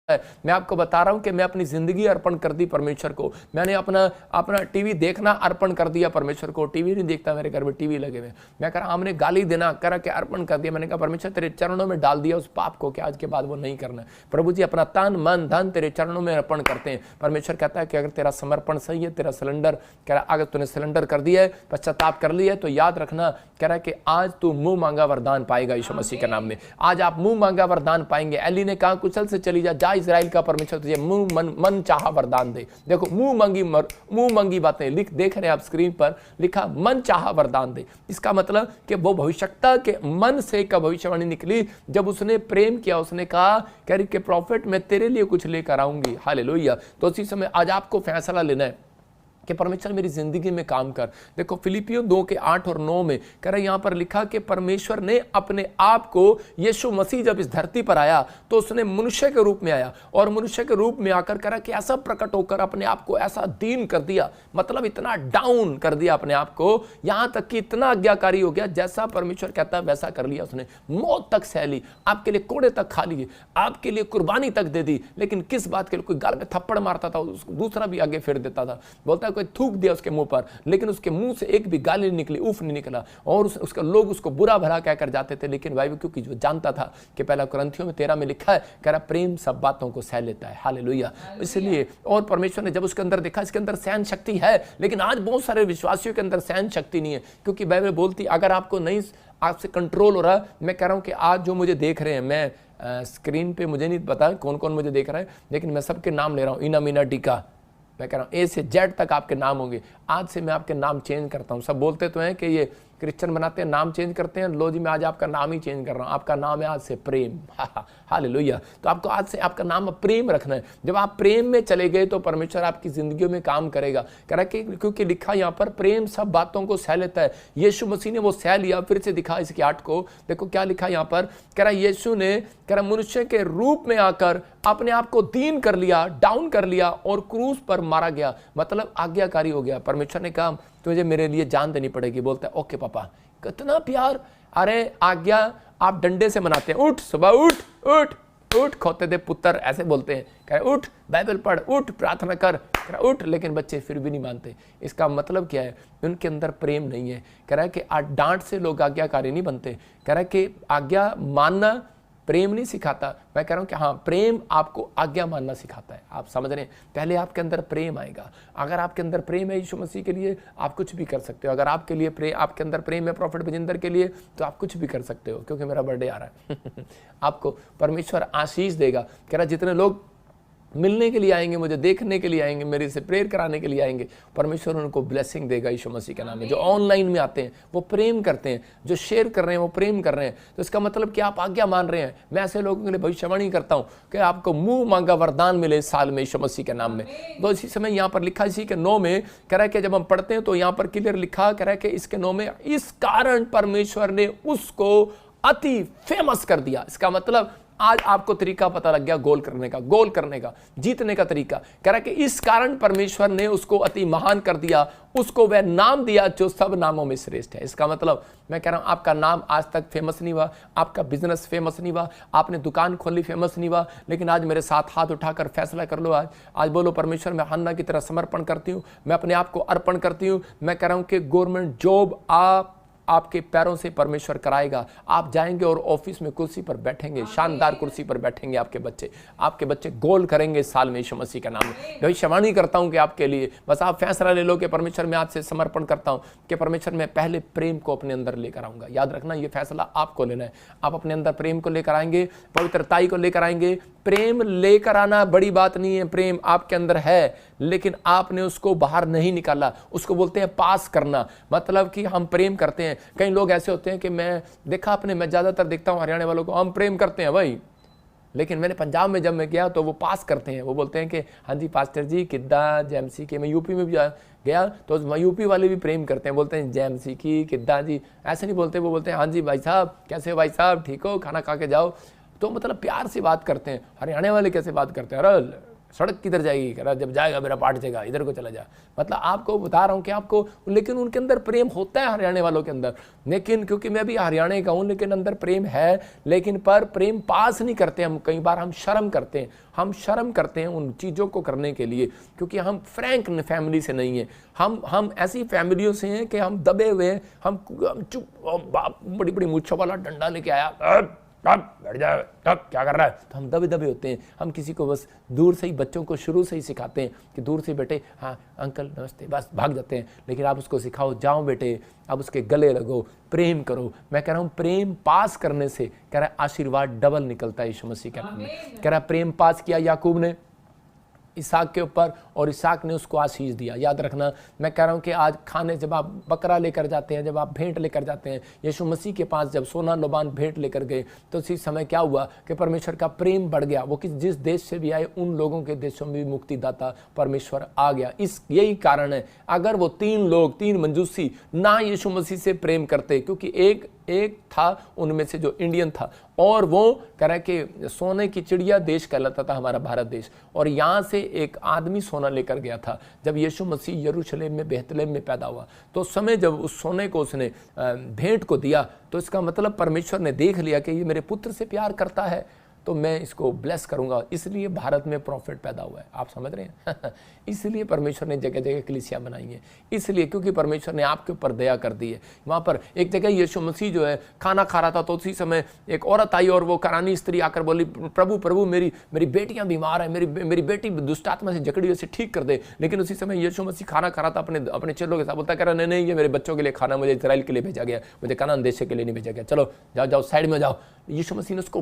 मैं आपको बता रहा हूं कि मैं अपनी जिंदगी अर्पण कर दी परमेश्वर को। मैंने अपना टीवी देखना अर्पण कर दिया परमेश्वर को। टीवी नहीं देखता, मेरे घर में टीवी लगे हुए। मैं कह रहा हमने गाली देना करा के अर्पण कर दिया। मैंने कहा परमेश्वर तेरे चरणों में डाल दिया उस पाप को कि आज के बाद वो नहीं करना है। प्रभु जी अपना तन मन धन तेरे चरणों में अर्पण करते हैं। परमेश्वर कहता है कि अगर तेरा समर्पण सही है, तेरा सिलेंडर कह रहा अगर तूने सिलेंडर कर दिया है, पश्चाताप कर लिया है, तो याद रखना कह रहा है कि आज तू मुंह मांगा वरदान पाएगा यीशु मसीह के नाम में। आज आप मुंह मांगा वरदान पाएंगे। एली ने कहा कुशल से चली जा इजराइल का परमेश्वर तुझे मुंह मन चाहा वरदान दे। देखो मुंह मांगी बातें देख रहे हैं आप स्क्रीन पर लिखा मन चाहा वरदान दे। इसका मतलब कि वो भविष्यवक्ता के मन से का भविष्यवाणी निकली जब उसने प्रेम किया। उसने कहा कह रही कि प्रॉफिट मैं तेरे लिए कुछ लेकर आऊंगी। हालेलुया। तो उसी समय आज आपको फैसला लेना है कि परमेश्वर मेरी जिंदगी में काम कर। देखो फिलिपियों 2:8 और 9 में कह रहा है यहां पर लिखा कि परमेश्वर ने अपने आप को यीशु मसीह जब इस धरती पर आया तो उसने मनुष्य के रूप में आया और मनुष्य के रूप में आकर कह रहा कि ऐसा प्रकट होकर अपने आप को ऐसा दीन कर दिया, मतलब इतना डाउन कर दिया अपने आप को, यहां तक कि इतना आज्ञाकारी हो गया जैसा परमेश्वर कहता है वैसा कर लिया उसने। मौत तक सह ली, आपके लिए कोड़े तक खा लिए, आपके लिए कुर्बानी तक दे दी। लेकिन किस बात के लिए? कोई गाल में थप्पड़ मारता था उसको दूसरा भी आगे फेर देता था। बोलता कोई थूक दिया उसके मुंह पर, लेकिन उसके मुंह से एक भी गाली नहीं निकली, उफ नहीं निकला। और उसका लोग उसको बुरा भला कहकर जाते थे, लेकिन बाइबल क्योंकि जो जानता था कि पहला कुरिन्थियों में 13 में लिखा है कह रहा प्रेम सब बातों को सह लेता है। हालेलुया। इसलिए और परमेश्वर ने जब उसके अंदर देखा इसके अंदर सहन शक्ति है, लेकिन आज बहुत सारे विश्वासियों के अंदर सहन शक्ति नहीं है, क्योंकि बाइबल बोलती अगर आपको नहीं आपसे कंट्रोल हो रहा। मैं कह रहा हूं कि आज जो मुझे देख रहे हैं, मैं स्क्रीन पे मुझे नहीं पता कौन कौन मुझे देख रहा है, लेकिन मैं सबके नाम ले रहा हूं। इना मीना टीका, मैं कह रहा हूँ ए से जेड तक आपके नाम होंगे। आज से मैं आपके नाम चेंज करता हूँ। सब बोलते तो हैं कि ये क्रिश्चियन बनाते हैं नाम चेंज करते हैं, लो जी मैं आज आपका नाम ही चेंज कर रहा हूँ। आपका नाम है आज से प्रेम। हालेलुया। तो आपको आज से आपका नाम प्रेम रखना है। जब आप प्रेम में चले गए तो परमेश्वर आपकी जिंदगी में काम करेगा। कह रहा कि क्योंकि लिखा यहाँ पर प्रेम सब बातों को सह लेता है। यीशु मसीह ने वो सह लिया। फिर से दिखा इसके 8 को, देखो क्या लिखा यहाँ पर। कह रहा यीशु ने कह रहा मनुष्य के रूप में आकर अपने आप को दीन कर लिया, डाउन कर लिया और क्रूस पर मारा गया, मतलब आज्ञाकारी हो गया। परमेश्वर ने कहा तुझे मेरे लिए जान देनी पड़ेगी। बोलता है ओके पापा। कितना प्यार। अरे आज्ञा आप डंडे से मनाते हैं, उठ सुबह उठ उठ उठ, खोते दे पुत्र ऐसे बोलते हैं, कह रहे उठ बाइबल पढ़, उठ प्रार्थना कर, कह रहा उठ, लेकिन बच्चे फिर भी नहीं मानते। इसका मतलब क्या है? उनके अंदर प्रेम नहीं है। कह रहा है कि डांट से लोग आज्ञाकारी नहीं बनते। कह रहा है कि आज्ञा मानना प्रेम नहीं सिखाता। मैं कह रहा हूं कि हाँ प्रेम आपको आज्ञा मानना सिखाता है। आप समझ रहे हैं? पहले आपके अंदर प्रेम आएगा। अगर आपके अंदर प्रेम है यीशु मसीह के लिए, आप कुछ भी कर सकते हो। अगर आपके लिए आपके अंदर प्रेम है प्रॉफिट बजिंदर के लिए, तो आप कुछ भी कर सकते हो, क्योंकि मेरा बर्थडे आ रहा है। आपको परमेश्वर आशीष देगा। कह रहा जितने लोग मिलने के लिए आएंगे, मुझे देखने के लिए आएंगे, मेरे से प्रेयर कराने के लिए आएंगे, परमेश्वर उनको ब्लेसिंग देगा यीशु मसीह के नाम में। जो ऑनलाइन में आते हैं वो प्रेम करते हैं, जो शेयर कर रहे हैं वो प्रेम कर रहे हैं। तो इसका मतलब कि आप आज्ञा मान रहे हैं। मैं ऐसे लोगों के लिए भविष्यवाणी करता हूं कि आपको मुंह मांगा वरदान मिले इस साल में यीशु मसीह के नाम में। तो इसी समय यहाँ पर लिखा इसी के 9 में कह रहा है कि जब हम पढ़ते हैं तो यहाँ पर क्लियर लिखा कह रहा है कि इसके 9 में इस कारण परमेश्वर ने उसको अति फेमस कर दिया। इसका मतलब आज आपको तरीका पता लग गया गोल करने का, जीतने का तरीका। कह रहा है कि इस कारण परमेश्वर ने उसको अति महान कर दिया, उसको वह नाम दिया जो सब नामों में श्रेष्ठ है। इसका मतलब मैं कह रहा हूं आपका नाम आज तक फेमस नहीं हुआ, आपका बिजनेस फेमस नहीं हुआ, आपने दुकान खोली फेमस नहीं हुआ, लेकिन आज मेरे साथ हाथ उठाकर फैसला कर लो। आज बोलो परमेश्वर मैं हन्ना की तरह समर्पण करती हूं, मैं अपने आप को अर्पण करती हूं। मैं कह रहा हूं कि गवर्नमेंट जॉब आपके पैरों से परमेश्वर कराएगा। आप जाएंगे और ऑफिस में कुर्सी पर बैठेंगे, शानदार कुर्सी पर बैठेंगे। आपके बच्चे गोल करेंगे इस साल में यीशु मसीह का नाम में। भविष्यवाणी करता हूं कि आपके लिए बस आप फैसला ले लो कि परमेश्वर मैं आज से समर्पण करता हूं कि परमेश्वर मैं पहले प्रेम को अपने अंदर लेकर आऊंगा। याद रखना ये फैसला आपको लेना है। आप अपने अंदर प्रेम को लेकर आएंगे, पवित्रताई को लेकर आएंगे। प्रेम लेकर आना बड़ी बात नहीं है। प्रेम आपके अंदर है, लेकिन आपने उसको बाहर नहीं निकाला। उसको बोलते हैं पास करना। मतलब कि हम प्रेम करते हैं। कई लोग ऐसे होते हैं कि मैं ज्यादातर देखता हूं हरियाणा वालों को, हम प्रेम करते हैं भाई, लेकिन मैंने पंजाब में जब मैं गया तो वो पास करते हैं। वो बोलते हैं कि हाँ जी पास्टर जी किद्दा जेएमसी के। मैं यूपी में भी गया तो यूपी वाले भी प्रेम करते हैं, बोलते हैं जेएमसी की किद्दा जी, ऐसे नहीं बोलते। वो बोलते हैं हाँ जी भाई साहब, कैसे हो भाई साहब, ठीक हो, खाना खा के जाओ। तो मतलब प्यार से बात करते हैं। हरियाणा वाले कैसे बात करते हैं, अरे सड़क किधर जाएगी, कह रहा जब जाएगा मेरा पार्ट जाएगा, इधर को चला जा। मतलब आपको बता रहा हूँ कि आपको, लेकिन उनके अंदर प्रेम होता है हरियाणा वालों के अंदर, लेकिन क्योंकि मैं भी हरियाणा का हूँ, लेकिन अंदर प्रेम है, लेकिन पर प्रेम पास नहीं करते हम। कई बार हम शर्म करते हैं, हम शर्म करते हैं उन चीज़ों को करने के लिए, क्योंकि हम फ्रैंक फैमिली से नहीं है, हम ऐसी फैमिलियों से हैं कि हम दबे हुए हैं, हम चुप, बाप बड़ी बड़ी मूंछों वाला डंडा लेके आया, बैठ जाए, तब क्या कर रहा है, तो हम दबे दबे होते हैं। हम किसी को बस दूर से ही, बच्चों को शुरू से ही सिखाते हैं कि दूर से बेटे हाँ अंकल नमस्ते, बस भाग जाते हैं। लेकिन आप उसको सिखाओ, जाओ बेटे, अब उसके गले लगो, प्रेम करो। मैं कह रहा हूँ प्रेम पास करने से, कह रहा है आशीर्वाद डबल निकलता है यीशु मसीह के नाम में। कह रहा है प्रेम पास किया याकूब ने इसहाक के ऊपर, और इसहाक ने उसको आशीष दिया। याद रखना, मैं कह रहा हूँ कि आज खाने, जब आप बकरा लेकर जाते हैं, जब आप भेंट लेकर जाते हैं यीशु मसीह के पास, जब सोना लोबान भेंट लेकर गए, तो उसी समय क्या हुआ कि परमेश्वर का प्रेम बढ़ गया। वो जिस देश से भी आए उन लोगों के देशों में भी मुक्तिदाता परमेश्वर आ गया। यही कारण है, अगर वो 3 लोग, 3 मंजूसी ना यीशु मसीह से प्रेम करते, क्योंकि एक था उनमें से जो इंडियन था, और वो कह रहा है कि सोने की चिड़िया देश कहलाता था हमारा भारत देश, और यहाँ से एक आदमी सोना लेकर गया था। जब यीशु मसीह यरूशलेम में बेहतलेम में पैदा हुआ, तो उस समय जब उस सोने को उसने भेंट को दिया, तो इसका मतलब परमेश्वर ने देख लिया कि ये मेरे पुत्र से प्यार करता है, तो मैं इसको ब्लेस करूंगा। इसलिए भारत में प्रॉफिट पैदा हुआ है, आप समझ रहे हैं। इसलिए परमेश्वर ने जगह जगह कलीसिया बनाई है, इसलिए क्योंकि परमेश्वर ने आपके ऊपर दया कर दी है। वहाँ पर एक जगह यीशु मसीह जो है खाना खा रहा था, तो उसी समय एक औरत आई, और वो करानी स्त्री आकर बोली, प्रभु प्रभु मेरी बेटियां बीमार है, मेरी बेटी दुष्ट आत्मा से जकड़ी हुई, से ठीक कर दे। लेकिन उसी समय यीशु मसीह खाना खा रहा था अपने चेलों के साथ, बोलता कह रहा नहीं, ये मेरे बच्चों के लिए खाना, मुझे इस्राएल के लिए भेजा गया, मुझे कनान देश के लिए नहीं भेजा गया, चलो जाओ साइड में जाओ। यीशु मसीह ने उसको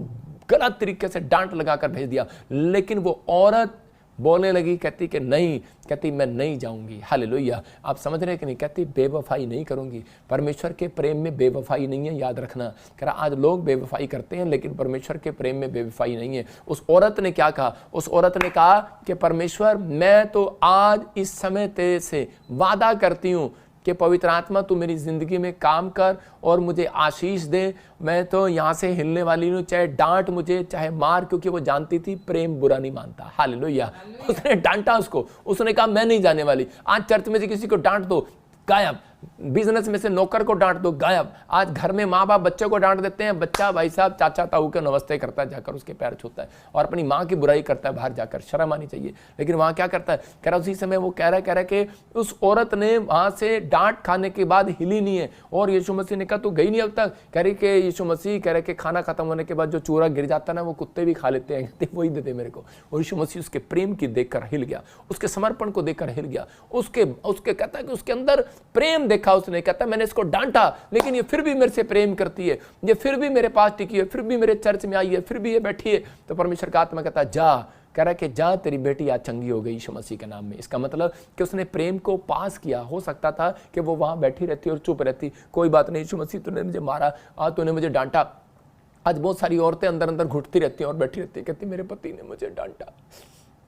गलत तरीके से डांट लगाकर भेज दिया। लेकिन वो औरत बोलने लगी, कहती कि नहीं, कहती मैं नहीं जाऊंगी। हालेलुया। आप समझ रहे हैं कि नहीं? कहती बेवफाई नहीं करूंगी। परमेश्वर के प्रेम में बेवफाई नहीं है, याद रखना। कह रहा आज लोग बेवफाई करते हैं, लेकिन परमेश्वर के प्रेम में बेवफाई नहीं है। उस औरत ने क्या कहा? उस औरत ने कहा कि परमेश्वर मैं तो आज इस समय तेरे से वादा करती हूं कि पवित्र आत्मा तू मेरी जिंदगी में काम कर और मुझे आशीष दे। मैं तो यहाँ से हिलने वाली हूँ, चाहे डांट मुझे चाहे मार, क्योंकि वो जानती थी प्रेम बुरा नहीं मानता। हालेलुया। उसने डांटा उसको, उसने कहा मैं नहीं जाने वाली। आज चर्च में से किसी को डांट दो, गायब। बिजनेस में से नौकर को डांट दो, गायब। आज घर में माँ बाप बच्चे को डांट देते हैं, बच्चा भाई साहब चाचा ताऊ के नमस्ते करता है, जाकर उसके पैर छूता है और अपनी माँ की बुराई करता है बाहर जाकर। शर्म आनी चाहिए। लेकिन वहां क्या करता है? कह रहा उसी समय वो कह रहा है कि उस औरत ने वहां से डांट खाने के बाद हिली नहीं है। और यीशु मसीह ने कहा तू गई नहीं अब तक? कह रही कि यीशु मसीह कह रहे कि खाना खत्म होने के बाद जो चूरा गिर जाता है ना, वो कुत्ते भी खा लेते हैं, कहते वही देते मेरे को। और यीशु मसीह उसके प्रेम की देखकर हिल गया, उसके समर्पण को देखकर हिल गया, उसके कहता है कि उसके अंदर प्रेम देखा उसने। कहता मैंने इसको डांटा, लेकिन ये फिर भी मेरे से प्रेम करती है, ये फिर भी मेरे पास टिकी है, फिर भी मेरे चर्च में आई है, फिर भी ये बैठी है। तो परमेश्वर का आत्मा कहता जा, कह रहा है कि जा तेरी बेटी आज चंगी हो गई यीशु मसीह के नाम में। इसका मतलब कि उसने प्रेम को पास किया। हो सकता था कि वो वहां बैठी रहती और चुप रहती, कोई बात नहीं यीशु मसीह तूने मुझे मारा, आज तूने मुझे डांटा। आज बहुत सारी औरतें अंदर अंदर घुटती रहती हैं और बैठी रहती है, कहती मेरे पति ने मुझे डांटा,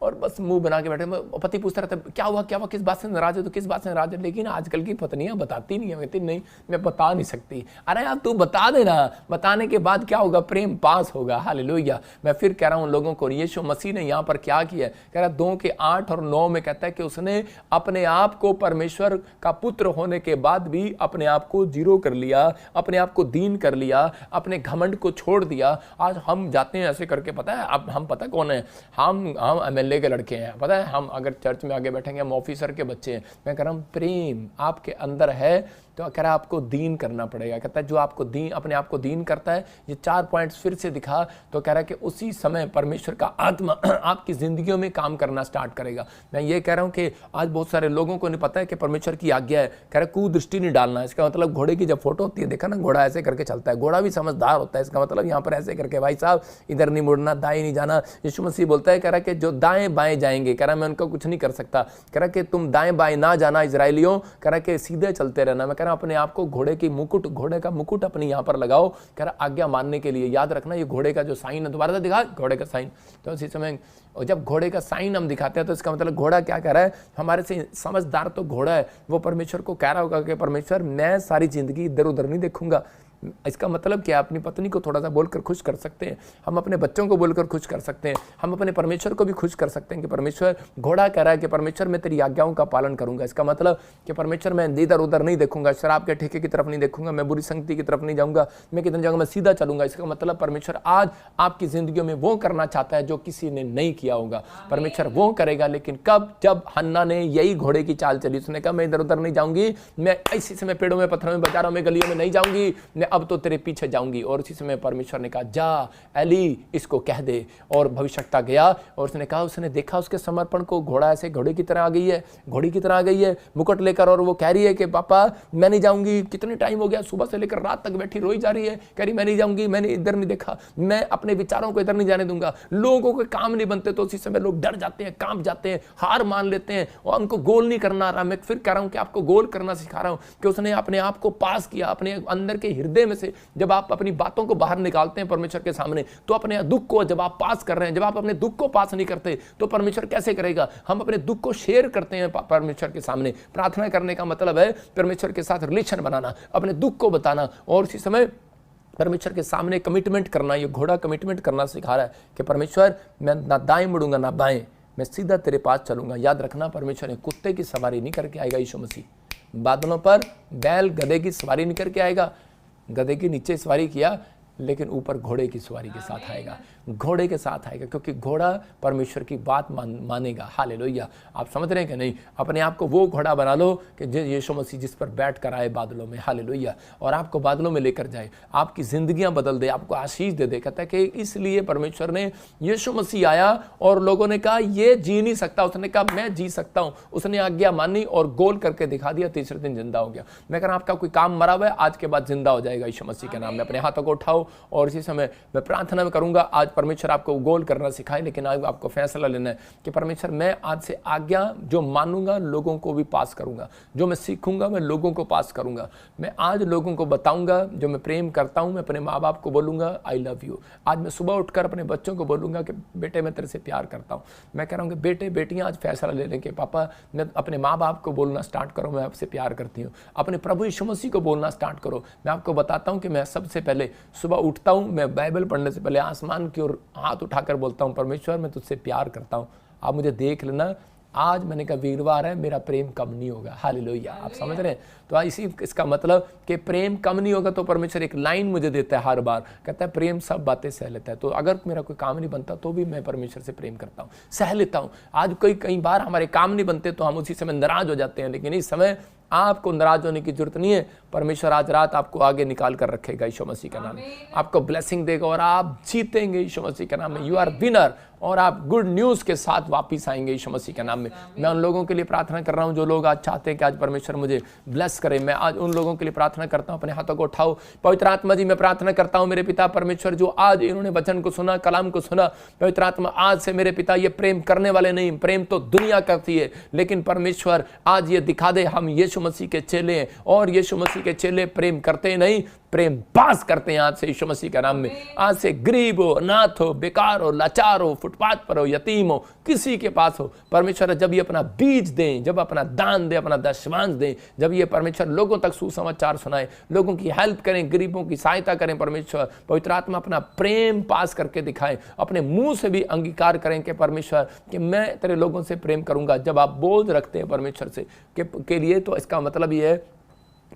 और बस मुंह बना के बैठे। पति पूछता रहता है क्या हुआ, किस बात से नाराज है, तो किस बात से नाराज है। लेकिन आजकल की पत्नियां बताती नहीं है, कहती नहीं मैं बता नहीं सकती। अरे यार तू बता देना, बताने के बाद क्या होगा? प्रेम पास होगा। हालेलुया। मैं फिर कह रहा हूं लोगों को, यीशु मसीह ने यहाँ पर क्या किया है? कह रहा 2:8 और 9 में कहता है कि उसने अपने आप को परमेश्वर का पुत्र होने के बाद भी अपने आप को जीरो कर लिया, अपने आप को दीन कर लिया, अपने घमंड को छोड़ दिया। आज हम जाते हैं ऐसे करके, पता है अब हम पता कौन है? हम MLA के लड़के हैं, पता है। हम अगर चर्च में आगे बैठेंगे हम ऑफिसर के बच्चे हैं। मैं कह रहा हूँ प्रेम आपके अंदर है तो कह रहा है आपको दीन करना पड़ेगा। कहता है जो आपको दीन, अपने आप को दीन करता है, ये 4 पॉइंट्स फिर से दिखा, तो कह रहा है कि उसी समय परमेश्वर का आत्मा आपकी जिंदगियों में काम करना स्टार्ट करेगा। मैं ये कह रहा हूँ कि आज बहुत सारे लोगों को नहीं पता है कि परमेश्वर की आज्ञा है। कह रहा है कुदृष्टि नहीं डालना। इसका मतलब घोड़े की जब फोटो होती है, देखा ना घोड़ा ऐसे करके चलता है, घोड़ा भी समझदार होता है। इसका मतलब यहाँ पर ऐसे करके भाई साहब इधर नहीं मुड़ना, दाएं नहीं जाना। यीशु मसीह बोलता है, कह रहा है कि जो दाएं बाएं जाएंगे, कह रहा है मैं उनका कुछ नहीं कर सकता। कह रहा है कि तुम दाएं बाएं ना जाना इजराइलियों, कह रहा है कि सीधे चलते रहना। मैं कह रहा हूं अपने आप को घोड़े का मुकुट अपने यहाँ पर लगाओ। कह रहा आज्ञा मानने के लिए। याद रखना ये घोड़े का जो साइन है, दोबारा दिखा घोड़े का साइन। तो इसी समय जब घोड़े का साइन हम दिखाते हैं तो इसका मतलब घोड़ा क्या कह रहा है? हमारे से समझदार तो घोड़ा है, वो परमेश्वर को कह रहा होगा कि परमेश्वर मैं सारी जिंदगी इधर उधर नहीं देखूंगा, इसका मतलब क्या? अपनी पत्नी को थोड़ा सा बोलकर खुश कर सकते हैं, हम अपने बच्चों को बोलकर खुश कर सकते हैं, हम अपने परमेश्वर को भी खुश कर सकते हैं कि परमेश्वर, घोड़ा कह रहा है कि परमेश्वर मैं तेरी आज्ञाओं का पालन करूंगा। इसका मतलब कि परमेश्वर मैं इधर उधर नहीं देखूंगा, शराब के ठेके की तरफ नहीं देखूंगा, मैं बुरी संगति की तरफ नहीं जाऊंगा, मैं कितनी जाऊंगा, मैं सीधा चलूंगा। इसका मतलब परमेश्वर आज आपकी जिंदगियों में वो करना चाहता है जो किसी ने नहीं किया होगा। परमेश्वर वो करेगा, लेकिन कब? जब हन्ना ने यही घोड़े की चाल चली। उसने कहा मैं इधर उधर नहीं जाऊंगी, मैं इसी समय पेड़ों में, पत्थरों में, बाजारों में, गलियों में नहीं जाऊंगी, मैं अब तो तेरे पीछे जाऊंगी। और उसी समय परमेश्वर ने कहा जा एली इसको कह दे। और भविष्यवक्ता गया और उसने कहा, उसने देखा उसके समर्पण को, घोड़ा ऐसे घोड़े की तरह आ गई है, घोड़ी की तरह आ गई है मुकुट लेकर, और वो कह रही है कि पापा मैं नहीं जाऊंगी, कितने टाइम हो गया, सुबह से लेकर रात तक बैठी रोई जा रही है, कह रही मैं नहीं जाऊंगी, मैंने इधर नहीं देखा, मैं अपने विचारों को इधर नहीं जाने दूंगा। लोगों के काम नहीं बनते तो उसी समय लोग डर जाते हैं, कांप जाते हैं, हार मान लेते हैं और उनको गोल नहीं करना आ रहा। मैं फिर कह रहा हूं कि आपको गोल करना सिखा रहा हूं कि उसने अपने आप को पास किया, अपने अंदर के हृदय में से जब आप अपनी बातों को बाहर निकालते हैं परमेश्वर के सामने, तो अपने दुख को जब आप पास कर रहे हैं, जब आप अपने दुख को पास नहीं करते तो परमेश्वर कैसे करेगा? हम अपने दुख को शेयर करते हैं परमेश्वर के सामने। प्रार्थना करने का मतलब है परमेश्वर के साथ रिलेशन बनाना, अपने दुख को बताना और उसी समय परमेश्वर के सामने कमिटमेंट करना। ये घोड़ा कमिटमेंट करना सिखा रहा है कि परमेश्वर मैं ना दाएं मुड़ूंगा ना बाएं, मैं सीधा तेरे पास चलूंगा। याद रखना, परमेश्वर ने कुत्ते की सवारी नहीं करके आएगा, यीशु मसीह बादलों पर बैल गधे की सवारी नहीं करके आएगा, गधे के नीचे सवारी किया, लेकिन ऊपर घोड़े की सवारी के साथ आएगा, घोड़े के साथ आएगा, क्योंकि घोड़ा परमेश्वर की बात मानेगा। हालेलुया। आप समझ रहे हैं कि नहीं? अपने आप को वो घोड़ा बना लो कि यीशु मसीह जिस पर बैठ कर आए बादलों में, हालेलुया, और आपको बादलों में लेकर जाए, आपकी जिंदगियां बदल दे, आपको आशीष दे दे। कहता है कि इसलिए परमेश्वर ने, यीशु मसीह आया और लोगों ने कहा ये जी नहीं सकता, उसने कहा मैं जी सकता हूं, उसने आज्ञा मानी और गोल करके दिखा दिया, तीसरे दिन जिंदा हो गया। मैं कह रहा हूं आपका कोई काम मरा हुआ है, आज के बाद जिंदा हो जाएगा यीशु मसीह के नाम में। अपने हाथों को उठाओ और इसी समय मैं प्रार्थना में करूंगा, आज परमेश्वर आपको गोल करना सिखाए, लेकिन आज आपको फैसला लेना है कि परमेश्वर मैं आज से आज्ञा जो मानूंगा लोगों को भी पास करूंगा, जो मैं सीखूंगा मैं लोगों को पास करूंगा। मैं आज लोगों को बताऊंगा जो मैं प्रेम करता हूं। मैं अपने माँ बाप को बोलूंगा आई लव यू। आज मैं सुबह उठकर अपने बच्चों को बोलूंगा कि बेटे मैं तेरे से प्यार करता हूं। मैं कह रहा हूं कि बेटे बेटियां आज फैसला ले लें कि पापा मैं अपने माँ बाप को बोलना स्टार्ट करो मैं आपसे प्यार करती हूँ। अपने प्रभु यीशु मसीह को बोलना स्टार्ट करो। मैं आपको बताता हूँ कि मैं सबसे पहले सुबह उठता हूँ, मैं बाइबल पढ़ने से पहले आसमान की ओर हाथ उठाकर बोलता हूँ परमेश्वर मैं तुझसे प्यार करता हूँ, आप मुझे देख लेना। आज मैंने कहा वीरवार है, मेरा प्रेम कम नहीं होगा। हालेलुया। आप समझ रहे हैं? तो इसी इसका मतलब कि प्रेम कम नहीं होगा तो परमेश्वर एक लाइन मुझे देता है हर बार, कहता है प्रेम सब बातें सह लेता है। तो अगर मेरा कोई काम नहीं बनता तो भी मैं परमेश्वर से प्रेम करता हूँ, सह लेता हूँ। आज कई बार हमारे काम नहीं बनते तो हम उसी समय नाराज हो जाते हैं, लेकिन इस समय आपको नाराज होने की जरूरत नहीं है। परमेश्वर आज रात आपको आगे निकाल कर रखेगा यीशु मसीह का नाम, आपको ब्लेसिंग देगा और आप जीतेंगे यीशु मसीह के नाम में। यू आर विनर और आप गुड न्यूज़ के साथ वापिस आएंगे यीशु मसीह के नाम में। मैं उन लोगों के लिए प्रार्थना कर रहा हूं जो लोग आज चाहते हैं कि आज परमेश्वर मुझे ब्लेस करे। मैं आज उन लोगों के लिए प्रार्थना करता हूं। अपने हाथों को उठाओ। पवित्र आत्मा जी मैं प्रार्थना करता हूं मेरे पिता परमेश्वर, जो आज इन्होंने वचन को सुना, कलाम को सुना, पवित्र आत्मा आज से मेरे पिता ये प्रेम करने वाले नहीं, प्रेम तो दुनिया करती है, लेकिन परमेश्वर आज ये दिखा दे हम यीशु मसीह के चेले हैं और यीशु मसीह के चेले प्रेम करते नहीं, प्रेम पास करते हैं आज से यीशु मसीह के नाम में। आज से गरीब हो, अनाथ हो, बेकार हो, लाचार हो, फुटपाथ पर हो, यतीम हो, किसी के पास हो, परमेश्वर जब ये अपना बीज दें, जब अपना दान दें, अपना दशमांश दें, जब ये परमेश्वर लोगों तक सुसमाचार सुनाए, लोगों की हेल्प करें, गरीबों की सहायता करें, परमेश्वर पवित्र आत्मा अपना प्रेम पास करके दिखाएं, अपने मुंह से भी अंगीकार करें कि परमेश्वर कि मैं तेरे लोगों से प्रेम करूंगा। जब आप बोझ रखते हैं परमेश्वर से के लिए, तो इसका मतलब ये है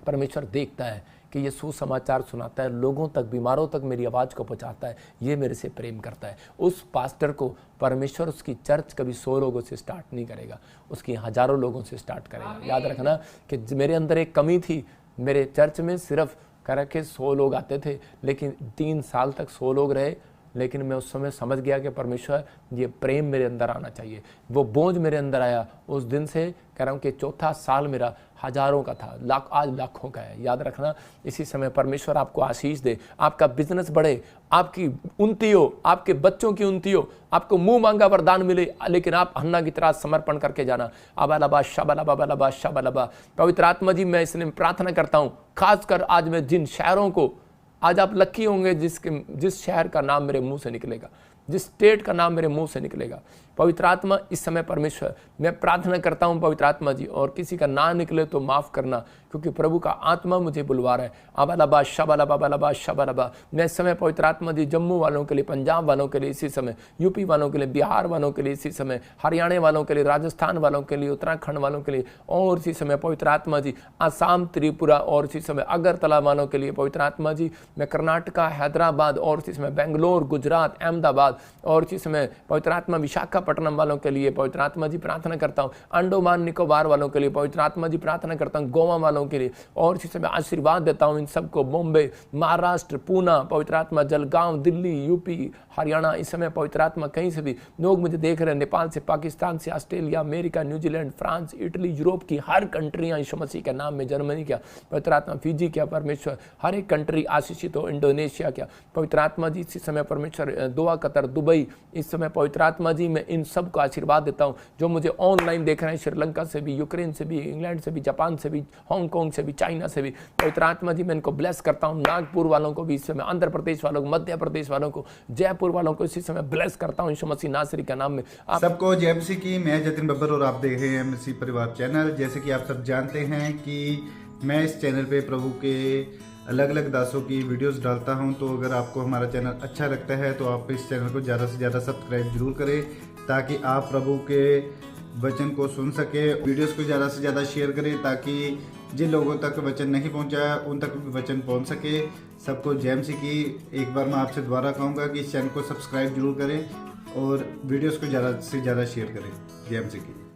परमेश्वर देखता है कि ये सुसमाचार सुनाता है, लोगों तक, बीमारों तक मेरी आवाज़ को पहुंचाता है, ये मेरे से प्रेम करता है। उस पास्टर को परमेश्वर उसकी चर्च कभी 100 लोगों से स्टार्ट नहीं करेगा, उसकी हज़ारों लोगों से स्टार्ट करेगा। याद रखना कि मेरे अंदर एक कमी थी, मेरे चर्च में सिर्फ कह के 100 लोग आते थे, लेकिन 3 साल तक 100 लोग रहे, लेकिन मैं उस समय समझ गया कि परमेश्वर ये प्रेम मेरे अंदर आना चाहिए। वो बोझ मेरे अंदर आया। उस दिन से कह रहा हूँ कि चौथा साल मेरा हजारों का था, आज लाखों का है। याद रखना, इसी समय परमेश्वर आपको आशीष दे, आपका बिजनेस बढ़े, आपकी उन्नति हो, आपके बच्चों की उन्नति हो, आपको मुंह मांगा वरदान मिले, लेकिन आप हन्ना की तरह समर्पण करके जाना। अबालबा शबलबा शबलबा। पवित्र आत्मा जी मैं इसलिए प्रार्थना करता हूँ, खासकर आज मैं जिन शहरों को, आज आप लकी होंगे जिस शहर का नाम मेरे मुंह से निकलेगा। जिस स्टेट का नाम मेरे मुंह से निकलेगा। पवित्र आत्मा इस समय परमेश्वर, मैं प्रार्थना करता हूं पवित्र आत्मा जी, और किसी का ना निकले तो माफ करना, क्योंकि प्रभु का आत्मा मुझे बुलवा रहा है। आबालाबा शाबालाबा शाबालाबा। मैं इस समय पवित्र आत्मा जी जम्मू वालों के लिए, पंजाब वालों के लिए इसी समय, यूपी वालों के लिए, बिहार वालों के लिए इसी समय, हरियाणा वालों के लिए, राजस्थान वालों के लिए, उत्तराखंड वालों के लिए, और इसी समय पवित्र आत्मा जी आसाम, त्रिपुरा, और इसी समय अगरतला वालों के लिए पवित्र आत्मा जी, मैं कर्नाटका, हैदराबाद, और इसी समय बेंगलोर, गुजरात, अहमदाबाद, और इसी समय पवित्र आत्मा विशाखापट्टनम वालों के लिए पवित्र आत्मा जी प्रार्थना करता हूँ। अंडोमान निकोबार वालों के लिए पवित्र आत्मा जी प्रार्थना करता हूँ। गोवा वालों के लिए, और इसी समय आशीर्वाद देता हूँ इन सबको। बॉम्बे, महाराष्ट्र, पूना, पवित्र आत्मा जलगांव, दिल्ली, यूपी, हरियाणा, इस समय पवित्र आत्मा कहीं से भी लोग मुझे देख रहे हैं, नेपाल से, पाकिस्तान से, Australia, America, New Zealand, France, Italy, Europe की हर कंट्रियां यीशु मसीह के नाम में, जर्मनी क्या पवित्र आत्मा, फिजी क्या परमेश्वर, हर एक कंट्री आशीषित हो, इंडोनेशिया क्या पवित्र आत्मा जी इसी समय परमेश्वर, दोहा, कतर, दुबई, इस समय पवित्र आत्मा जी मैं इन सब को आशीर्वाद देता हूँ जो मुझे ऑनलाइन देख रहे हैं, श्रीलंका से भी, यूक्रेन से भी, इंग्लैंड से भी, जापान से भी, हांगकांग से भी, चाइना से भी। पवित्र आत्मा जी मैं इनको ब्लेस करता हूँ। नागपुर वालों को भी इस समय, आंध्र प्रदेश वालों को, मध्य प्रदेश वालों को, जयपुर वालों को इसी समय ब्लेस करता हूँ यीशु मसीह नासरी के नाम में। आप सबको जय मसीह की। मैं जतिन बब्बर और आप देख रहे हैं मसीह परिवार चैनल। जैसे कि आप सब जानते हैं कि मैं इस चैनल पे प्रभु के अलग अलग दासों की वीडियोस डालता हूं, तो अगर आपको हमारा चैनल अच्छा लगता है तो आप इस चैनल को ज़्यादा से ज़्यादा सब्सक्राइब जरूर करें, ताकि आप प्रभु के वचन को सुन सके। वीडियोस को ज़्यादा से ज़्यादा शेयर करें, ताकि जिन लोगों तक वचन नहीं पहुंचा उन तक भी वचन पहुंच सके। सबको जय मसीह की। एक बार मैं आपसे दोबारा कहूँगा कि इस चैनल को सब्सक्राइब जरूर करें और वीडियोस को ज़्यादा से ज़्यादा शेयर करें। जय मसीह की।